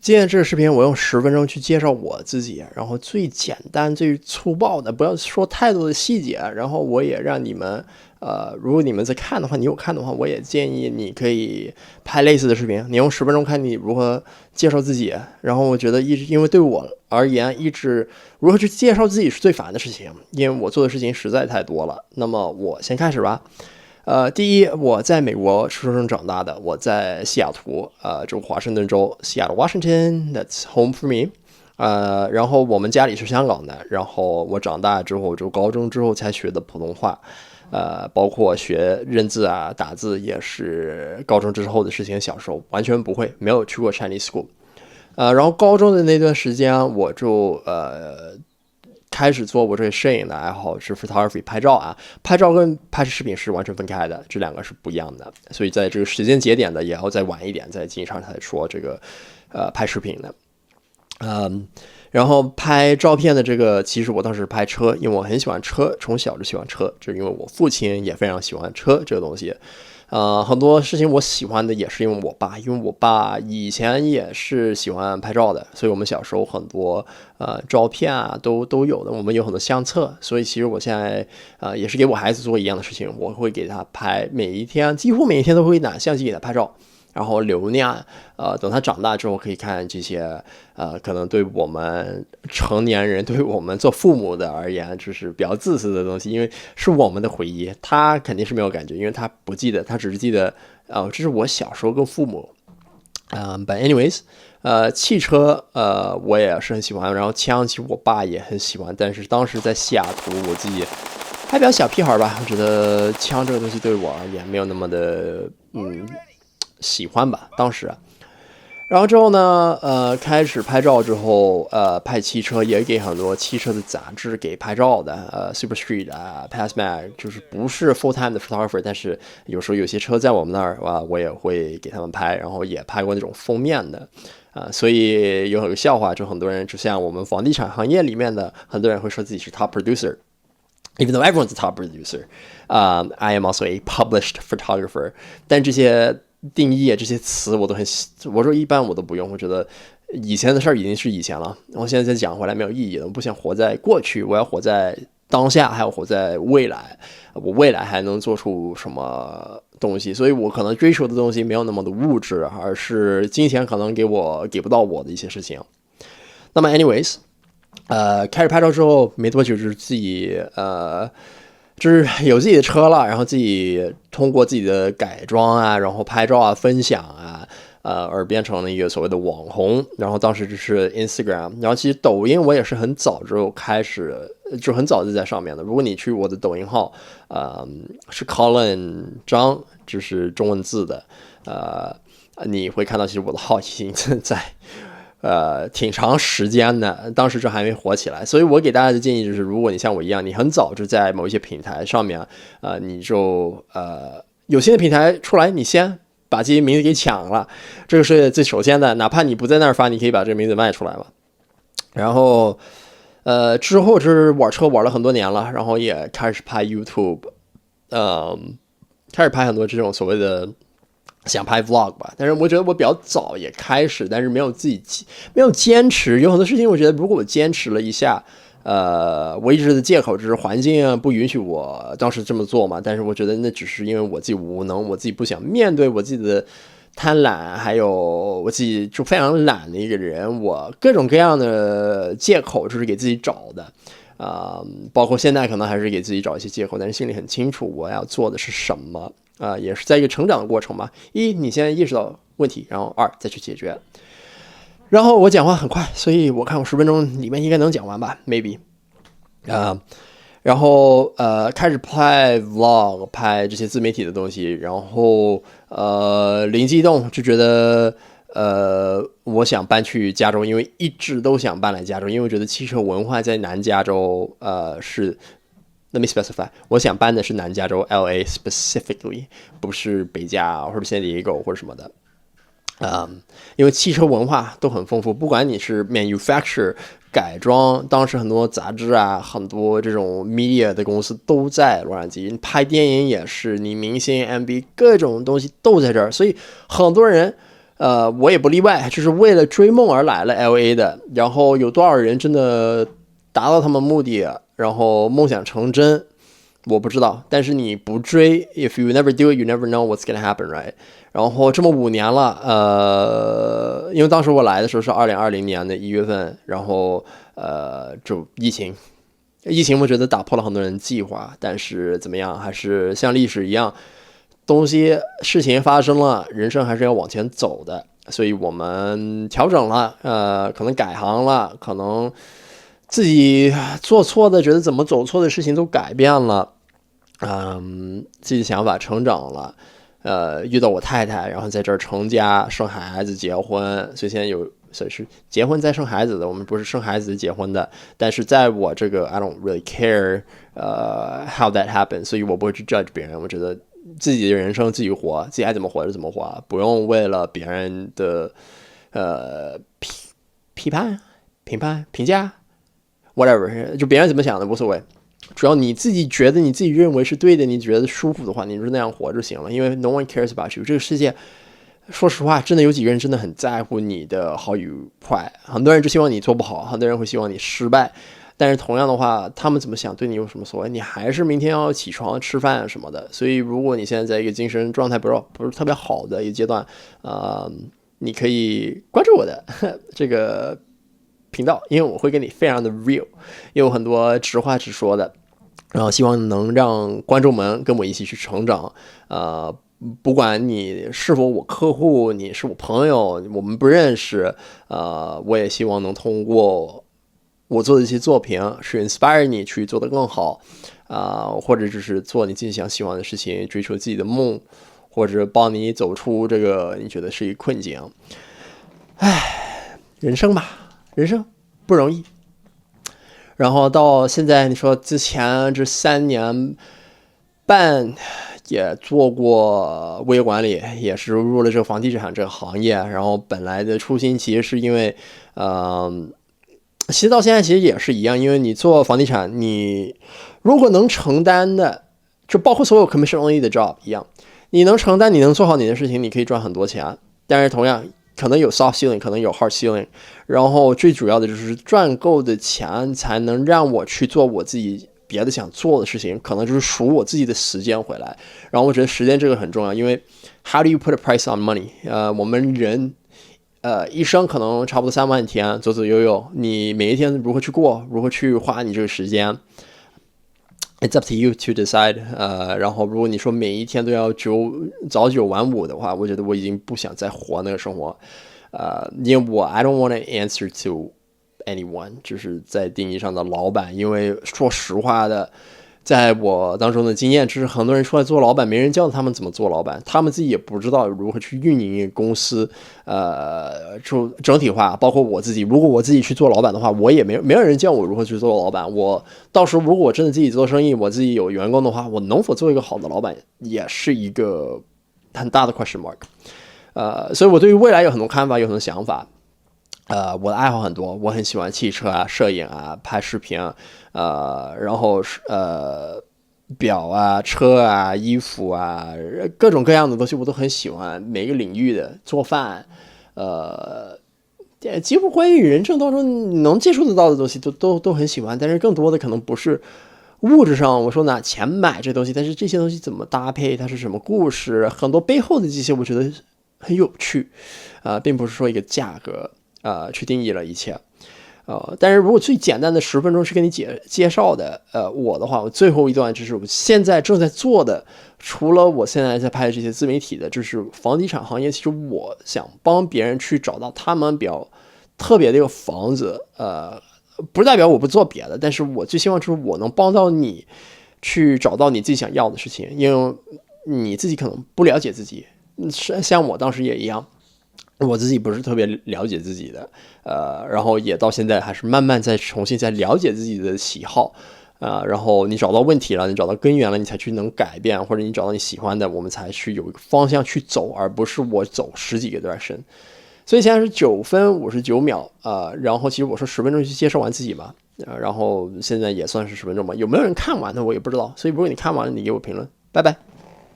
今天这个视频我用10分钟去介绍我自己，然后最简单、最粗暴的，不要说太多的细节。然后我也让你们，如果你们在看的话，你有看的话，我也建议你可以拍类似的视频。你用10分钟看你如何介绍自己。然后我觉得因为对我而言，如何去介绍自己是最烦的事情，因为我做的事情实在太多了。那么我先开始吧。第一，我在美国出生长大的，我在西雅图，州华盛顿州 Seattle Washington，that's home for me。然后我们家里是香港的，然后我长大之后，就高中之后才学的普通话，包括学认字啊、打字也是高中之后的事情，小时候完全不会，没有去过 Chinese school。然后高中的那段时间，我就开始做我这个摄影的爱好，是 photography 拍照啊，拍照跟拍视频是完全分开的，这两个是不一样的。所以在这个时间节点的也要再晚一点，在经常才说这个拍视频的。然后拍照片的这个，其实我当时拍车，因为我很喜欢车，从小就喜欢车，就是因为我父亲也非常喜欢车这个东西。很多事情我喜欢的也是因为我爸，因为我爸以前也是喜欢拍照的，所以我们小时候很多照片啊都有的，我们有很多相册，所以其实我现在也是给我孩子做一样的事情，我会给他拍，几乎每一天都会拿相机给他拍照。然后留念，等他长大之后可以看这些，可能对我们成年人，对我们做父母的而言，就是比较自私的东西，因为是我们的回忆，他肯定是没有感觉，因为他不记得，他只是记得，这是我小时候跟父母，but anyways，汽车，我也是很喜欢，然后枪其实我爸也很喜欢，但是当时在西雅图，我自己还比较小屁孩吧，我觉得枪这个东西对我而言没有那么的，喜欢吧，当时。然后之后呢，开始拍照之后，拍汽车也给很多汽车的杂志给拍照的，Super Street 啊，Passmag，就是不是 full time 的 photographer， 但是有时候有些车在我们那儿我也会给他们拍，然后也拍过那种封面的，所以有很多笑话，就很多人就像我们房地产行业里面的很多人会说自己是 top producer。Even though everyone's a top producer, I am also a published photographer. 但这些定义这些词我说一般我都不用，我觉得以前的事儿已经是以前了，我现在再讲回来没有意义了，我不想活在过去，我要活在当下，还要活在未来，我未来还能做出什么东西，所以我可能追求的东西没有那么的物质，而是金钱可能给不到我的一些事情。那么 anyways，开始拍照之后没多久，就是自己就是有自己的车了，然后自己通过自己的改装啊，然后拍照啊、分享啊，而变成了一个所谓的网红。然后当时就是 Instagram， 然后其实抖音我也是很早就开始，就很早就在上面的。如果你去我的抖音号，是 Colin 张，就是中文字的，你会看到其实我的号已经在。挺长时间的，当时这还没火起来，所以我给大家的建议就是，如果你像我一样，你很早就在某一些平台上面，你就有新的平台出来，你先把这些名字给抢了，这个是最首先的，哪怕你不在那儿发，你可以把这个名字卖出来嘛。然后之后就是玩车玩了很多年了，然后也开始拍 YouTube，开始拍很多这种所谓的。想拍 vlog 吧，但是我觉得我比较早也开始，但是没有坚持。有很多事情，我觉得如果我坚持了一下，我一直的借口就是环境不允许我当时这么做嘛。但是我觉得那只是因为我自己无能，我自己不想面对我自己的贪婪，还有我自己就非常懒的一个人，我各种各样的借口就是给自己找的。包括现在可能还是给自己找一些借口，但是心里很清楚我要做的是什么。也是在一个成长的过程嘛。一，你先意识到问题，然后二，再去解决。然后我讲话很快，所以我看我10分钟里面应该能讲完吧 ，maybe。然后开始拍 vlog， 拍这些自媒体的东西，然后灵机一动就觉得我想搬去加州，因为一直都想搬来加州，因为我觉得汽车文化在南加州是。Let me specify， 我想搬的是南加州 LA specifically， 不是北加或者San Diego或者什么的。因为汽车文化都很丰富，不管你是 manufacture 改装，当时很多杂志啊，很多这种 media 的公司都在洛杉矶，拍电影也是，你明星 MV 各种东西都在这儿，所以很多人我也不例外，就是为了追梦而来了 LA 的。然后有多少人真的达到他们目的，然后梦想成真，我不知道。但是你不追 ，if you never do it, you never know what's gonna happen, right？ 然后这么5年了，因为当时我来的时候是2020年的1月份，然后就疫情我觉得打破了很多人的计划，但是怎么样，还是像历史一样。事情发生了，人生还是要往前走的，所以我们调整了，可能改行了，可能自己做错的，觉得怎么走错的事情都改变了，自己的想法成长了，遇到我太太，然后在这儿成家、生孩子、结婚，所以现在所以是结婚再生孩子的，我们不是生孩子结婚的，但是在我这个 I don't really care how that happens， 所以我不会去 judge 别人，我觉得。自己的人生自己活，自己爱怎么活就怎么活，不用为了别人的批判、评价 whatever， 就别人怎么想的无所谓，只要你自己觉得你自己认为是对的，你觉得舒服的话，你就那样活就行了。因为 no one cares about you， 这个世界说实话，真的有几个人真的很在乎你的好与坏，很多人就希望你做不好，很多人会希望你失败。但是同样的话，他们怎么想对你有什么所谓？你还是明天要起床吃饭什么的。所以如果你现在在一个精神状态不是特别好的一个阶段，你可以关注我的这个频道，因为我会跟你非常的 real， 也有很多直话直说的，然后希望能让观众们跟我一起去成长。不管你是否我客户，你是我朋友，我们不认识，我也希望能通过。我做的一些作品是 inspire 你去做得更好，或者就是做你自己喜欢的事情，追求自己的梦，或者帮你走出这个你觉得是一个困境。人生吧，人生不容易。然后到现在，你说之前这3年半也做过物业管理，也是入了这个房地产这个行业。然后本来的初心其实是因为，其实到现在其实也是一样，因为你做房地产，你如果能承担的，就包括所有 commission only 的 job 一样，你能承担，你能做好你的事情，你可以赚很多钱。但是同样可能有 soft ceiling， 可能有 hard ceiling， 然后最主要的就是赚够的钱才能让我去做我自己别的想做的事情，可能就是赎我自己的时间回来。然后我觉得时间这个很重要，因为 how do you put a price on money？ 我们人。一生可能差不多3万天，左左右右，你每一天如何去过，如何去花你这个时间 ，it's up to you to decide。然后如果你说每一天都要早9晚5的话，我觉得我已经不想再活那个生活。因为I don't want to answer to anyone， 就是在定义上的老板，因为说实话的。在我当中的经验，就是很多人出来做老板，没人教他们怎么做老板，他们自己也不知道如何去运营一个公司。就整体化，包括我自己，如果我自己去做老板的话，我也没有人教我如何去做老板。我到时候如果我真的自己做生意，我自己有员工的话，我能否做一个好的老板，也是一个很大的 question mark。所以我对于未来有很多看法，有很多想法。我的爱好很多，我很喜欢汽车啊、摄影啊、拍视频，然后表啊、车啊、衣服啊，各种各样的东西我都很喜欢，每个领域的做饭，几乎关于人生当中能接触得到的东西都很喜欢，但是更多的可能不是物质上我说拿钱买这东西，但是这些东西怎么搭配，它是什么故事，很多背后的这些我觉得很有趣，并不是说一个价格。去定义了一切，但是如果最简单的10分钟是跟你介绍的，我的话，我最后一段就是我现在正在做的，除了我现在在拍这些自媒体的，就是房地产行业，其实我想帮别人去找到他们比较特别的一个房子，不代表我不做别的，但是我最希望就是我能帮到你去找到你自己想要的事情，因为你自己可能不了解自己，像我当时也一样。我自己不是特别了解自己的，然后也到现在还是慢慢再重新再了解自己的喜好，然后你找到问题了，你找到根源了，你才去能改变，或者你找到你喜欢的，我们才去有一个方向去走，而不是我走10几个direction。所以现在是9分59秒，然后其实我说10分钟去介绍完自己嘛，然后现在也算是10分钟吧，有没有人看完呢？我也不知道，所以如果你看完了，你给我评论，拜拜。